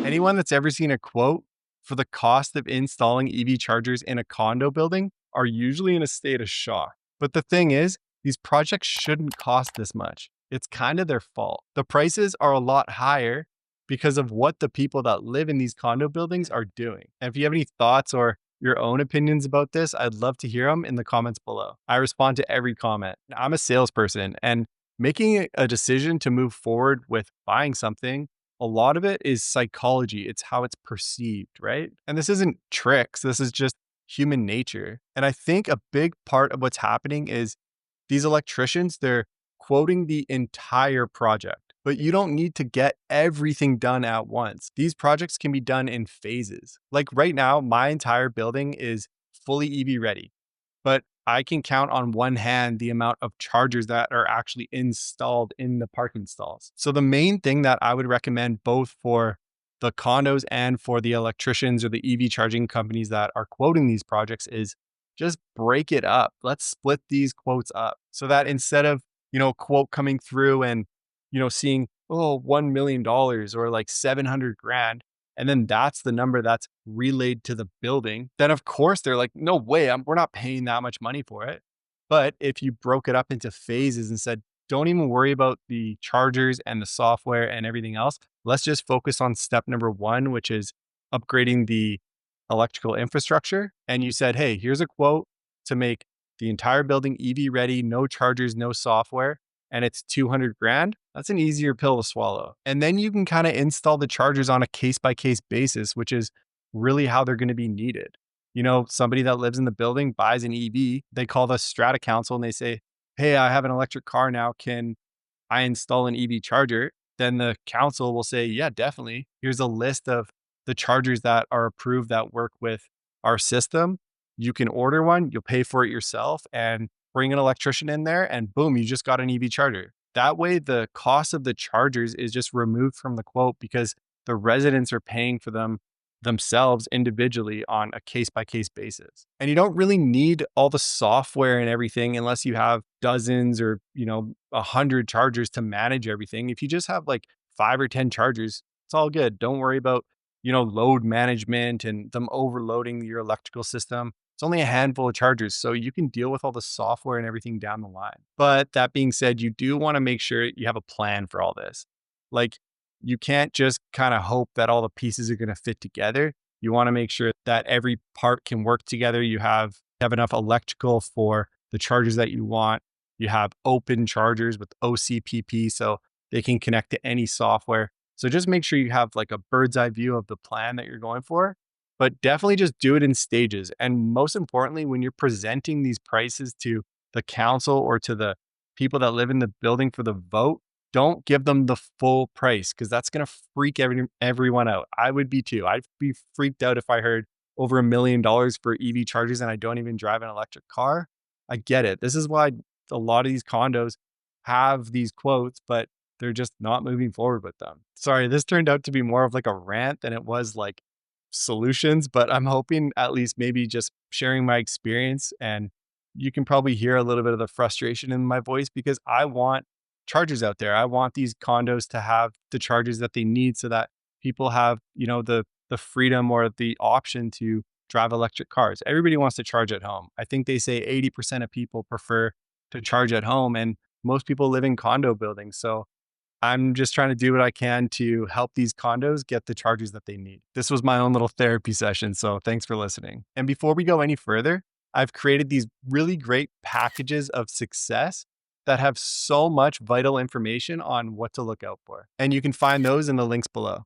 Anyone that's ever seen a quote for the cost of installing EV chargers in a condo building are usually in a state of shock. But the thing is, these projects shouldn't cost this much. It's kind of their fault. The prices are a lot higher because of what the people that live in these condo buildings are doing. And if you have any thoughts or your own opinions about this, I'd love to hear them in the comments below. I respond to every comment. I'm a salesperson, and making a decision to move forward with buying something, a lot of it is psychology. It's how it's perceived, right? And this isn't tricks. This is just human nature. And I think a big part of what's happening is these electricians, they're quoting the entire project, but you don't need to get everything done at once. These projects can be done in phases. Like right now, my entire building is fully EV ready, but I can count on one hand the amount of chargers that are actually installed in the parking stalls. So the main thing that I would recommend both for the condos and for the electricians or the EV charging companies that are quoting these projects is just break it up. Let's split these quotes up so that instead of, quote coming through and, seeing, oh, $1 million or like 700 grand, and then that's the number that's relayed to the building, then of course they're like, no way, we're not paying that much money for it. But if you broke it up into phases and said, don't even worry about the chargers and the software and everything else, let's just focus on step number one, which is upgrading the electrical infrastructure. And you said, hey, here's a quote to make the entire building EV ready, no chargers, no software, and it's 200 grand. That's an easier pill to swallow. And then you can kind of install the chargers on a case by case basis, which is really how they're going to be needed. Somebody that lives in the building buys an EV, they call the Strata council and they say, hey, I have an electric car now. Can I install an EV charger? Then the council will say, yeah, definitely. Here's a list of the chargers that are approved that work with our system. You can order one, you'll pay for it yourself and bring an electrician in there, and boom, you just got an EV charger. That way, the cost of the chargers is just removed from the quote because the residents are paying for them themselves individually on a case by case basis. And you don't really need all the software and everything unless you have dozens or, 100 chargers to manage everything. If you just have like 5 or 10 chargers, it's all good. Don't worry about, load management and them overloading your electrical system. It's only a handful of chargers, so you can deal with all the software and everything down the line. But that being said, you do want to make sure you have a plan for all this. Like, you can't just kind of hope that all the pieces are going to fit together. You want to make sure that every part can work together. You have enough electrical for the chargers that you want. You have open chargers with OCPP so they can connect to any software. So just make sure you have like a bird's eye view of the plan that you're going for, but definitely just do it in stages. And most importantly, when you're presenting these prices to the council or to the people that live in the building for the vote, don't give them the full price because that's going to freak everyone out. I would be too. I'd be freaked out if I heard over $1 million for EV chargers and I don't even drive an electric car. I get it. This is why a lot of these condos have these quotes, but they're just not moving forward with them. Sorry, this turned out to be more of like a rant than it was like solutions, but I'm hoping at least maybe just sharing my experience, and you can probably hear a little bit of the frustration in my voice because I want chargers out there. I want these condos to have the chargers that they need so that people have, the freedom or the option to drive electric cars. Everybody wants to charge at home. I think they say 80% of people prefer to charge at home, and most people live in condo buildings. So I'm just trying to do what I can to help these condos get the chargers that they need. This was my own little therapy session, so thanks for listening. And before we go any further, I've created these really great packages of success that have so much vital information on what to look out for. And you can find those in the links below.